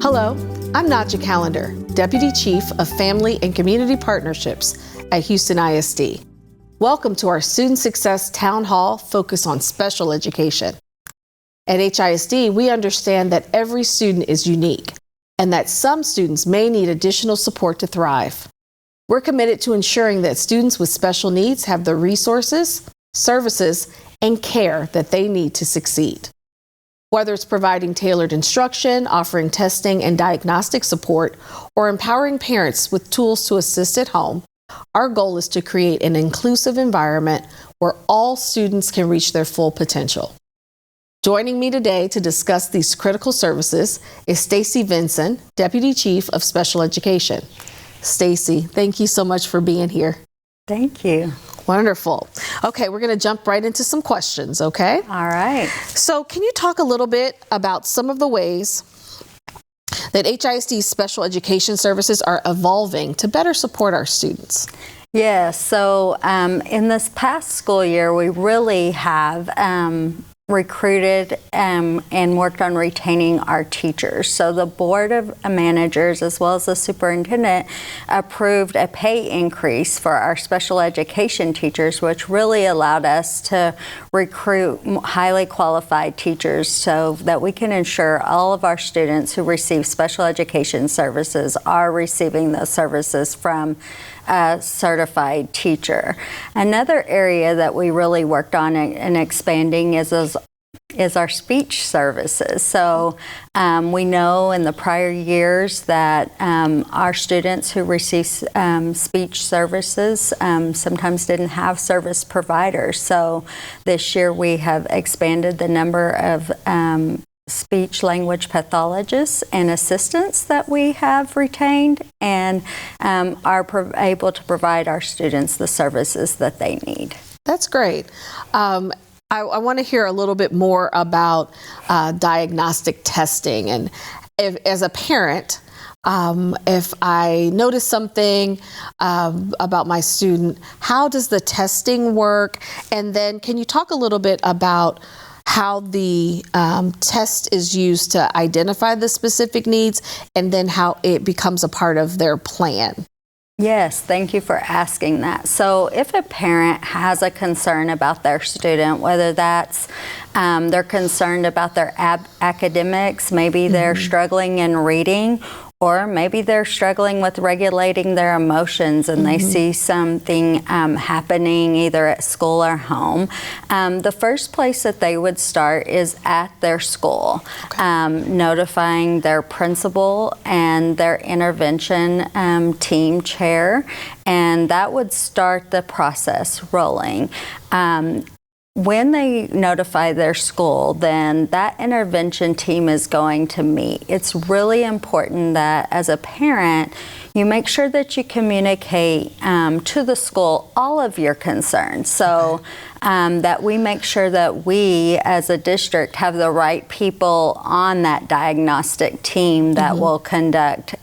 Hello, I'm Nadja Callender, Deputy Chief of Family and Community Partnerships at Houston ISD. Welcome to our Student Success Town Hall focused on special education. At HISD, we understand that every student is unique and that some students may need additional support to thrive. We're committed to ensuring that students with special needs have the resources, services, and care that they need to succeed. Whether it's providing tailored instruction, offering testing and diagnostic support, or empowering parents with tools to assist at home, our goal is to create an inclusive environment where all students can reach their full potential. Joining me today to discuss these critical services is Stacy Vinson, Deputy Chief of Special Education. Stacy, thank you so much for being here. Thank you. Wonderful. Okay, we're going to jump right into some questions, okay? All right. So can you talk a little bit about some of the ways that HISD's special education services are evolving to better support our students? Yes, so in this past school year, we really have recruited and worked on retaining our teachers. So the Board of Managers as well as the Superintendent approved a pay increase for our special education teachers, which really allowed us to recruit highly qualified teachers so that we can ensure all of our students who receive special education services are receiving those services from a certified teacher. Another area that we really worked on in expanding is our speech services. So we know in the prior years that our students who receive speech services sometimes didn't have service providers. So this year we have expanded the number of speech language pathologists and assistants that we have retained and are able to provide our students the services that they need. That's great. I want to hear a little bit more about diagnostic testing. And as a parent, if I notice something about my student, how does the testing work? And then can you talk a little bit about how the test is used to identify the specific needs and then how it becomes a part of their plan? Yes, thank you for asking that. So if a parent has a concern about their student, whether that's they're concerned about their academics, maybe they're struggling in reading, or maybe they're struggling with regulating their emotions and they see something happening either at school or home, the first place that they would start is at their school, notifying their principal and their intervention team chair, and that would start the process rolling. When they notify their school, then that intervention team is going to meet. It's really important that as a parent, you make sure that you communicate to the school all of your concerns. So that we make sure that we as a district have the right people on that diagnostic team that will conduct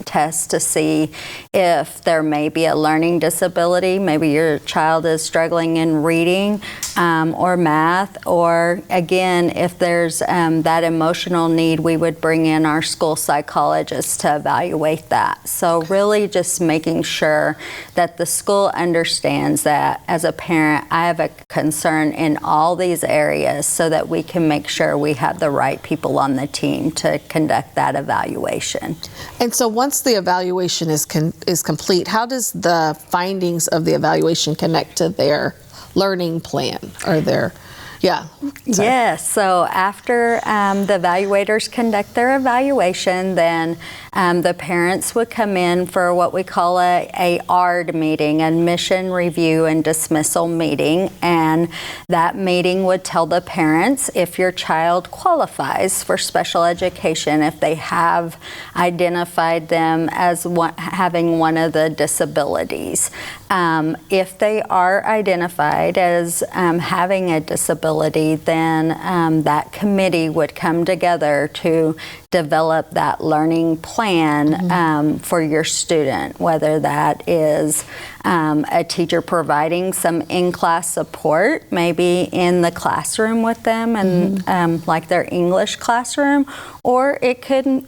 tests to see if there may be a learning disability. Maybe your child is struggling in reading or math, or again, if there's that emotional need, we would bring in our school psychologist to evaluate that. So really just making sure that the school understands that as a parent, I have a concern in all these areas so that we can make sure we have the right people on the team to conduct that evaluation. And so once the evaluation is complete, how does the findings of the evaluation connect to their learning plan or their Yes, so after the evaluators conduct their evaluation, then the parents would come in for what we call a ARD meeting, admission, review, and dismissal meeting, and that meeting would tell the parents if your child qualifies for special education, if they have identified them as having one of the disabilities. If they are identified as having a disability, then that committee would come together to develop that learning plan for your student, whether that is a teacher providing some in-class support, maybe in the classroom with them and like their English classroom, or it could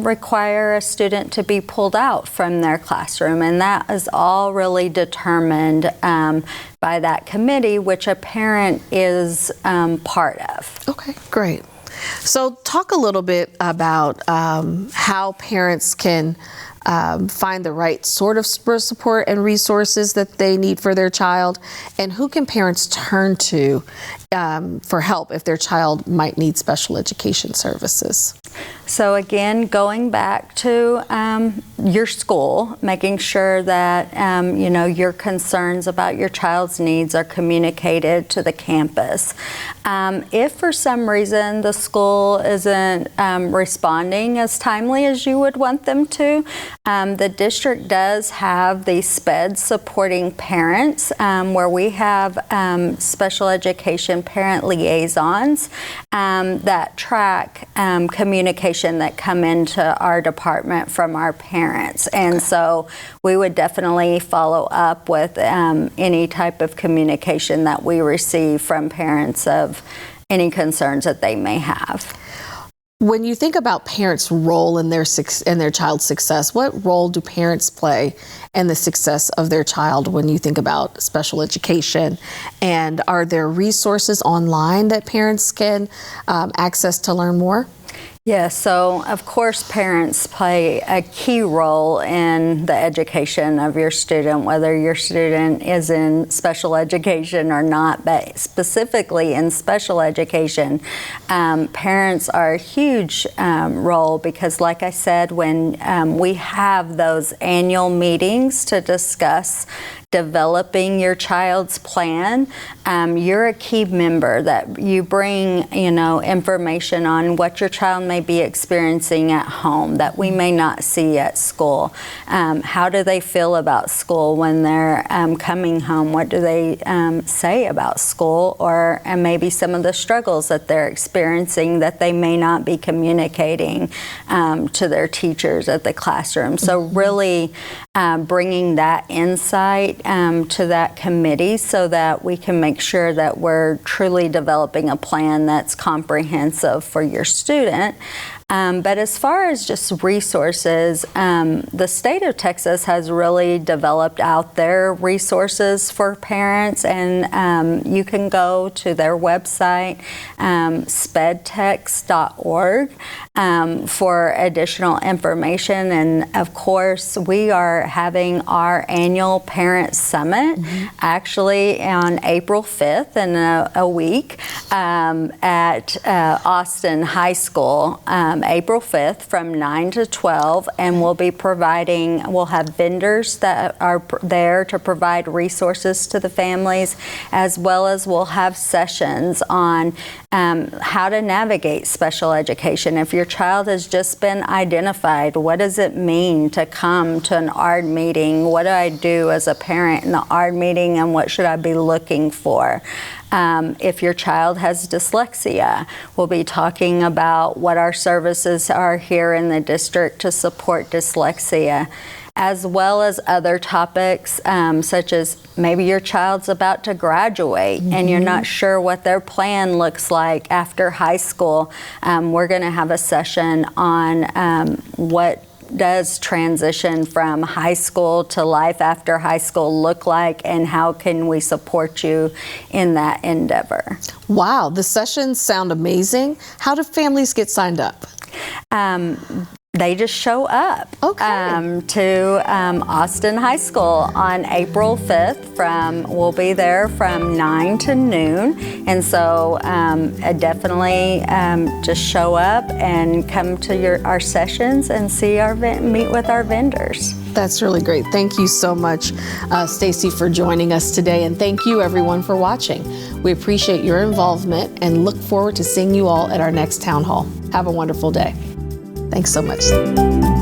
require a student to be pulled out from their classroom, and that is all really determined by that committee, which a parent is part of. Okay, great. So talk a little bit about how parents can find the right sort of support and resources that they need for their child, and who can parents turn to for help if their child might need special education services. So again, going back to your school, making sure that your concerns about your child's needs are communicated to the campus. If for some reason the school isn't responding as timely as you would want them to, the district does have the SPED supporting parents, where we have special education parent liaisons that track communication that come into our department from our parents. And so we would definitely follow up with any type of communication that we receive from parents of any concerns that they may have. When you think about parents' role in their child's success, what role do parents play in the success of their child when you think about special education? And are there resources online that parents can access to learn more? Yeah, so of course parents play a key role in the education of your student, whether your student is in special education or not, but specifically in special education, parents are a huge role because, like I said, when we have those annual meetings to discuss developing your child's plan, you're a key member that you bring, information on what your child may be experiencing at home that we may not see at school. How do they feel about school when they're coming home? What do they say about school, and maybe some of the struggles that they're experiencing that they may not be communicating to their teachers at the classroom. So really bringing that insight to that committee so that we can make sure that we're truly developing a plan that's comprehensive for your student. But as far as just resources, the state of Texas has really developed out their resources for parents, and you can go to their website, spedtex.org, for additional information. And of course, we are having our annual Parent Summit actually on April 5th in a week at Austin High School. April 5th from 9 to 12, and we'll have vendors that are there to provide resources to the families, as well as we'll have sessions on how to navigate special education. If your child has just been identified, what does it mean to come to an ARD meeting? What do I do as a parent in the ARD meeting, and what should I be looking for? If your child has dyslexia, we'll be talking about what our services are here in the district to support dyslexia, as well as other topics such as maybe your child's about to graduate and you're not sure what their plan looks like after high school. We're going to have a session on what does transition from high school to life after high school look like, and how can we support you in that endeavor. Wow, the sessions sound amazing. How do families get signed up? They just show up to Austin High School on April 5th. We'll be there from 9 to noon. And so definitely just show up and come to our sessions and meet with our vendors. That's really great. Thank you so much, Stacy, for joining us today. And thank you, everyone, for watching. We appreciate your involvement and look forward to seeing you all at our next town hall. Have a wonderful day. Thanks so much.